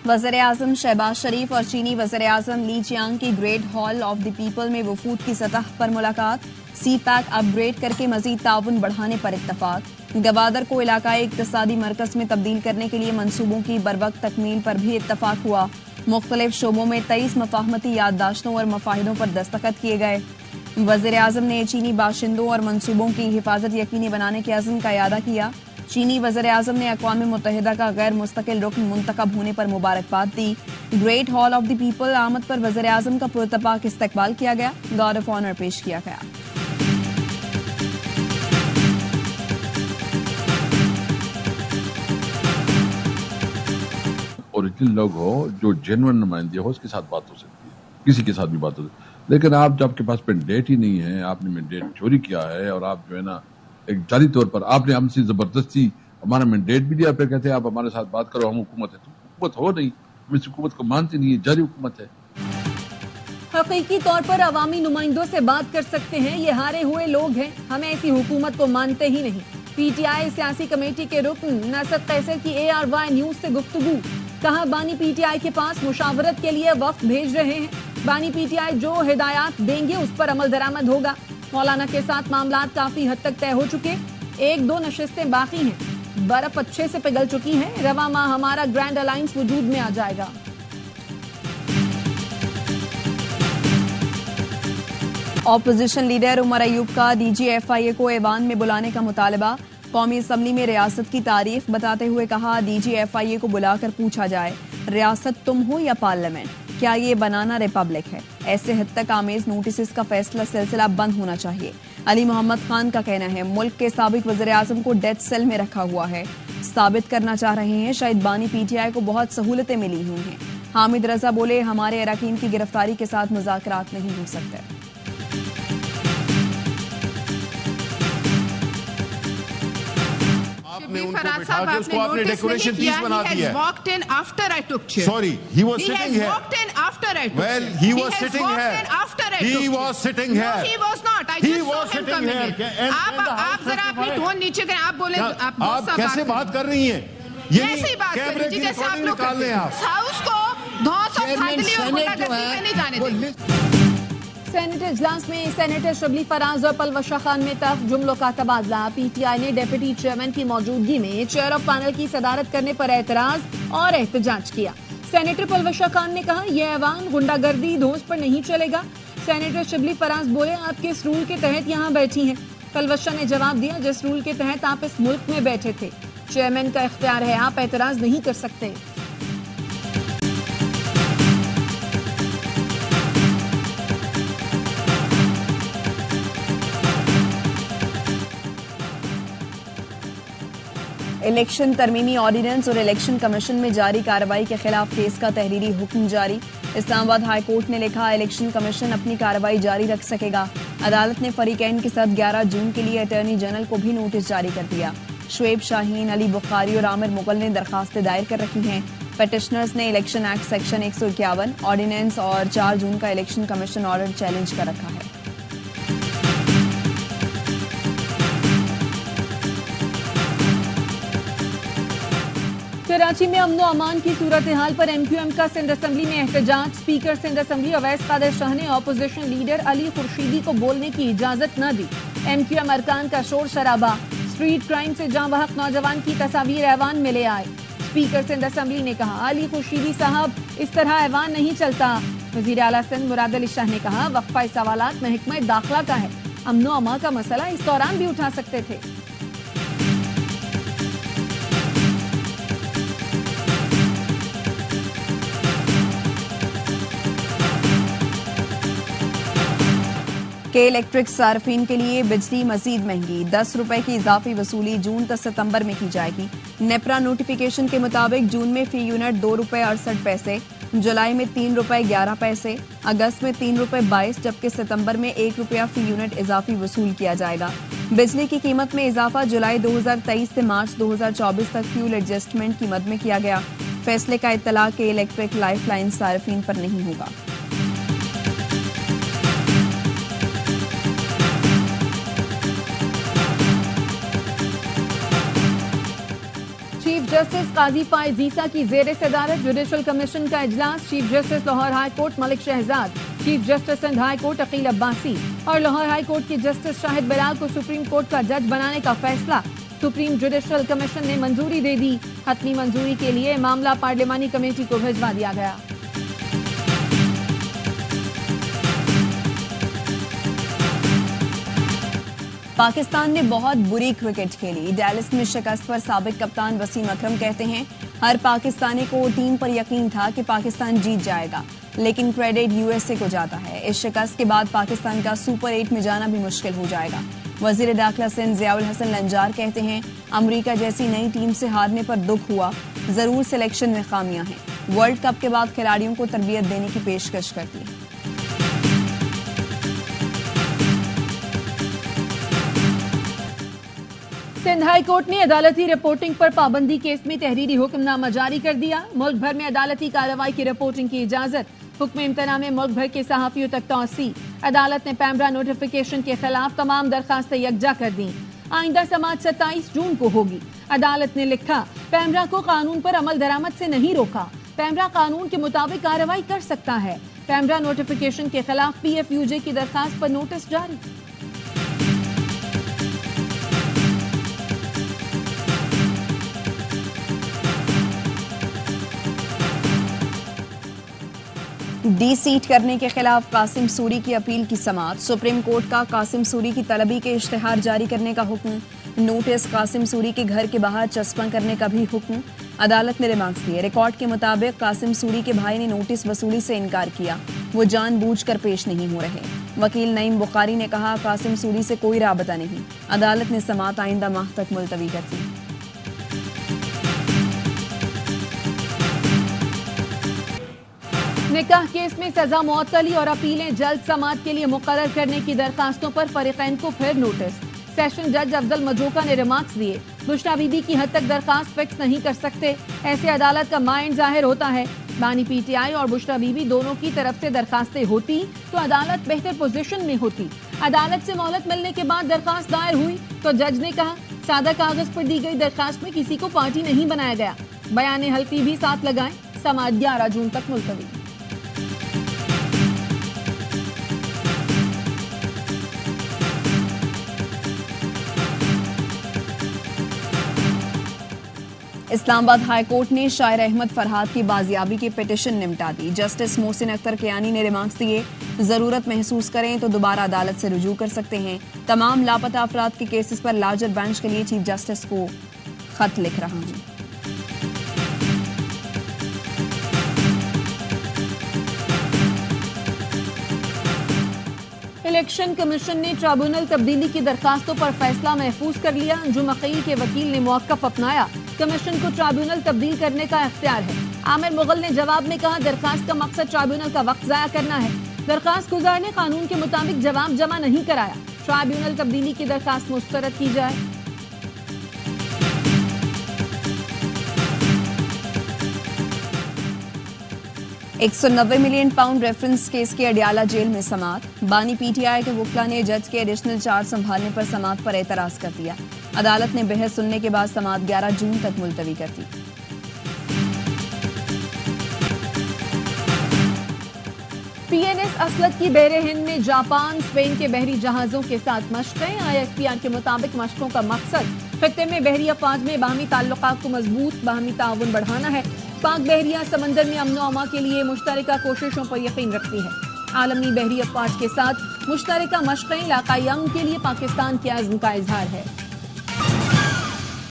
वज़ीर-ए-आज़म शहबाज शरीफ और चीनी वज़ीर-ए-आज़म ली जियांग की great hall of the people में वफूद की सतह पर मुलाकात। सी पैक अपग्रेड करके मजीद ताउन बढ़ाने पर इत्तफाक। गवादर को इलाकाई इक्तिसादी मरकज में तब्दील करने के लिए मंसूबों की बरवक्त तकमील पर भी इत्तफाक हुआ। मुख्तलिफ शोबों में 23 मफाहमती याददाश्तों और मफाहिदों पर दस्तखत किए गए। वज़ीर-ए-आज़म ने चीनी बाशिंदों और मंसूबों की हिफाजत यकीनी बनाने के अज़्म का इयादा किया। चीनी वज़ीर-ए-आज़म ने अक़वाम मुत्तहिदा का गैर मुस्तकिल रुकन मुंतखब होने पर मुबारकबाद दी। Great hall of the people आमद पर वज़ीर-ए-आज़म का पुरतपाक इस्तकबाल किया गया, गार्ड ऑफ ऑनर पेश किया गया। ओरिजिनल लोग हो, जो जेन्युइन नुमाइंदे हो, उसके साथ बात हो सकती है, किसी के साथ भी बात हो सकती है। लेकिन आप जब आपके पास मैंडेट ही नहीं है, आपने मैंडेट चोरी किया है और आप जो है ना एक जाली तौर पर आपने हमसे जबरदस्ती हमारा मैंडेट भी दिया, फिर कहते हैं आप हमारे साथ बात करो, हम हुकूमत है। तो हुकूमत हो नहीं, हम इस हुकूमत को मानते नहीं है, जाली हुकूमत है। हकीकी तौर पर अवामी नुमाइंदों से बात कर सकते हैं, ये हारे हुए लोग हैं, हमें ऐसी हुकूमत को मानते ही नहीं। पीटीआई सियासी कमेटी के रुकन नसर कैसर की ARY न्यूज से गुफ्तगू। कहा बानी पीटीआई के पास मुशावरत के लिए वक्त भेज रहे हैं, बानी पीटीआई जो हिदायत देंगे उस पर अमल दरामद होगा। मौलाना के साथ मामला काफी हद तक तय हो चुके, 1-2 नशिस्तें बाकी हैं, बर्फ अच्छे से पिघल चुकी है, रवा माह हमारा ग्रैंड अलायंस वजूद में आ जाएगा। ऑपोजिशन लीडर उमर अयूब का DGFIA को ऐवान में बुलाने का मुतालबा। कौमी असम्बली में रियासत की तारीफ बताते हुए कहा, DGFIA को बुलाकर पूछा जाए, रियासत तुम हो या पार्लियामेंट, क्या ये बनाना रिपब्लिक है? ऐसे हद तक आमेज नोटिस का फैसला सिलसिला बंद होना चाहिए। अली मोहम्मद खान का कहना है, मुल्क के साबिक वज़ीर-ए-आज़म को डेथ सेल में रखा हुआ है, साबित करना चाह रहे हैं शायद बानी PTI को बहुत सहूलतें मिली हुई हैं। हामिद रजा बोले, हमारे अरकान की गिरफ्तारी के साथ मुज़ाकरात नहीं हो सकते। फराज साहब, आपने आपने डेकोरेशन पीस बना दिया है। Walked in after I took chair. Sorry, he was sitting here. Walked in after I took Well, chair. he was sitting here. After I took He was sitting here. No, he was not. I just saw him coming in. आप जरा अपनी tone नीचे करें। आप बोले, आप कैसे बात कर रही हैं? कैसे बात कर रही हैं? जैसे आप लोग करते हैं। हाउस को धौंस और धांधली और गुंडागर्दी में नहीं जाने देंगे। सेनेट इजलास में सेनेटर शबली फराज और पलवशा खान में तक जुमलों का तबादला। PTI ने डिप्टी चेयरमैन की मौजूदगी में चेयर ऑफ पैनल की सदारत करने पर एतराज और एहतजाज किया। सेनेटर पलवशा खान ने कहा, यह ऐवान गुंडागर्दी धौंस पर नहीं चलेगा। सेनेटर शबली फराज बोले, आप किस रूल के तहत यहाँ बैठी हैं? पलवशा ने जवाब दिया, जिस रूल के तहत आप इस मुल्क में बैठे थे। चेयरमैन का इख्तियार है, आप एतराज नहीं कर सकते। इलेक्शन तरमीमी ऑर्डिनेंस और इलेक्शन कमीशन में जारी कार्रवाई के खिलाफ केस का तहरीरी हुक्म जारी। इस्लामाबाद हाई कोर्ट ने लिखा, इलेक्शन कमीशन अपनी कार्रवाई जारी रख सकेगा। अदालत ने फरीकैन के साथ 11 जून के लिए अटॉर्नी जनरल को भी नोटिस जारी कर दिया। शुएब शाहीन, अली बुखारी और आमिर मुगल ने दरखास्तें दायर कर रखी हैं। पिटिशनर्स ने इलेक्शन एक्ट सेक्शन 151 ऑर्डिनेंस और 4 जून का इलेक्शन कमीशन ऑर्डर चैलेंज कर रखा है। कराची में अमनो अमान की सूरत हाल पर MQM का सिंध असम्बली में एहतजाज। स्पीकर सिंध असम्बली अवैस कादिर शाह ने ऑपोजिशन लीडर अली खुर्शीदी को बोलने की इजाजत न दी। MQM अरकान का शोर शराबा। स्ट्रीट क्राइम से जाँ बहक नौजवान की तस्वीर ऐवान में ले आए। स्पीकर सिंध असम्बली ने कहा, अली खुर्शीदी साहब, इस तरह ऐवान नहीं चलता। वजीर आला सिंध मुराद अली शाह ने कहा, वक्फा सवालात महकमा दाखिला का है, अमनो अमा का मसला इस दौरान भी उठा सकते थे। के इलेक्ट्रिक सार्फिन के लिए बिजली मजीद महंगी, 10 रुपए की इजाफी वसूली जून तक सितंबर में की जाएगी। नेपरा नोटिफिकेशन के मुताबिक जून में फी यूनिट 2 रुपए 68 पैसे, जुलाई में 3 रुपए 11 पैसे, अगस्त में 3 रुपए 22, जबकि सितंबर में 1 रुपया फी यूनिट इजाफी वसूल किया जाएगा। बिजली की कीमत में इजाफा जुलाई 2023 से मार्च 2024 तक फ्यूल एडजस्टमेंट की मद में किया गया। फैसले का इत्तला के इलेक्ट्रिक लाइफ लाइन सार्फिन पर नहीं होगा। चीफ जस्टिस काजी फायज ईसा की जेर सदारत जुडिशल कमीशन का इजलास। Chief justice Lahore high court Malik Shahzad, chief justice Sindh high court Aqeel Abbasi और लाहौर हाई कोर्ट के जस्टिस शाहिद बिलाल को सुप्रीम कोर्ट का जज बनाने का फैसला। सुप्रीम जुडिशल कमीशन ने मंजूरी दे दी। हतमी मंजूरी के लिए मामला पार्लिमानी कमेटी को भिजवा दिया गया। पाकिस्तान ने बहुत बुरी क्रिकेट खेली। डेलिस में शिकस्त पर साबिक कप्तान वसीम अकरम कहते हैं, हर पाकिस्तानी को टीम पर यकीन था कि पाकिस्तान जीत जाएगा, लेकिन क्रेडिट यूएसए को जाता है। इस शिकस्त के बाद पाकिस्तान का सुपर 8 में जाना भी मुश्किल हो जाएगा। वजीर दाखिला सिंध ज़ियाउल हसन लंजार कहते हैं, अमेरिका जैसी नई टीम से हारने पर दुख हुआ, जरूर सिलेक्शन में खामियां हैं। वर्ल्ड कप के बाद खिलाड़ियों को तरबियत देने की पेशकश करती है। सिंध हाई कोर्ट ने अदालती रिपोर्टिंग पर पाबंदी केस में तहरीरी हुक्मनामा जारी कर दिया। मुल्क भर में अदालती कार्रवाई की रिपोर्टिंग की इजाजत। हुक्म इम्तना में मुल्क भर के सहाफियों तक तौसी। अदालत ने पैमरा नोटिफिकेशन के खिलाफ तमाम दरखास्तें यकजा कर दी। आइंदा समाअत 27 जून को होगी। अदालत ने लिखा, पैमरा को कानून पर अमल दरामद से नहीं रोका। पैमरा कानून के मुताबिक कार्रवाई कर सकता है। पैमरा नोटिफिकेशन के खिलाफ PFUJ की दरखास्त पर नोटिस जारी। डी सीट करने के खिलाफ कासिम सूरी की अपील की समाअत। सुप्रीम कोर्ट का कासिम सूरी की तलबी के इश्तिहार जारी करने का हुक्म। नोटिस कासिम सूरी के घर के बाहर चस्पा करने का भी हुक्म अदालत ने रिमार्क्स दिए। रिकॉर्ड के मुताबिक कासिम सूरी के भाई ने नोटिस वसूली से इनकार किया, वो जानबूझकर पेश नहीं हो रहे। वकील नईम बुखारी ने कहा, कासिम सूरी से कोई राबता नहीं। अदालत ने समाअत आइंदा माह तक मुलतवी कर दी। निकाह केस में सजा मुअत्तली और अपीलें जल्द समाअत के लिए मुकर्रर करने की दरखास्तों पर फरीकैन को फिर नोटिस। सेशन जज अफजल मजोका ने रिमार्क्स दिए, बुशरा बीबी की हद तक दरखास्त फिक्स नहीं कर सकते, ऐसे अदालत का माइंड जाहिर होता है। बानी PTI और बुशरा बीबी दोनों की तरफ से दरखास्तें होती तो अदालत बेहतर पोजीशन में होती। अदालत से मोहलत मिलने के बाद दरखास्त दायर हुई तो जज ने कहा, सादा कागज पर दी गई दरखास्त में किसी को पार्टी नहीं बनाया गया। बयान हल्फी भी साथ लगाएं। समाअत 11 जून तक मुलतवी। इस्लामाबाद हाई कोर्ट ने शायर अहमद फरहाद की बाजियाबी की पिटीशन निपटा दी। जस्टिस मोहसिन अख्तर कियानी ने रिमार्क्स दिए, जरूरत महसूस करें तो दोबारा अदालत से रुजू कर सकते हैं। तमाम लापता अफराद के केसेस पर लार्जर बेंच के लिए चीफ जस्टिस को खत लिख रहा हूं। इलेक्शन कमीशन ने ट्रिब्यूनल तब्दीली की दरखास्तों पर फैसला महफूज कर लिया। अंजुम अकील के वकील ने मौक़िफ़ अपनाया, कमीशन को ट्रिब्यूनल तब्दील करने का इख्तियार है। आमिर मुगल ने जवाब में कहा, दरखास्त का मकसद ट्रिब्यूनल का वक्त ज़ाया करना है। दरखास्त गुजार ने कानून के मुताबिक जवाब जमा नहीं कराया। ट्रिब्यूनल तब्दीली की दरखास्त मुस्तरद की जाए। £190 मिलियन रेफरेंस केस के अडियाला जेल में समाअत। बानी PTI के वकील ने जज के एडिशनल चार्ज संभालने पर समाअत पर एतराज कर दिया। अदालत ने बहस सुनने के बाद समाअत 11 जून तक मुलतवी कर दी। PNS असलत की बहरे हिंद में जापान स्पेन के बहरी जहाजों के साथ मशक़ें। ISPR के मुताबिक मशक़ों का मकसद खित्ते में बहरी अफवाज में बाहमी ताल्लुकात को मजबूत बाहमी ताउन बढ़ाना है। पाक बहरिया समंदर में अमन अमा के लिए मुश्तरका कोशिशों पर यकीन रखती है। आलमी बहरी अफवाज के साथ मुश्तरका मशक़ें इलाकाई अमन के लिए पाकिस्तान के अज़्म का इजहार है।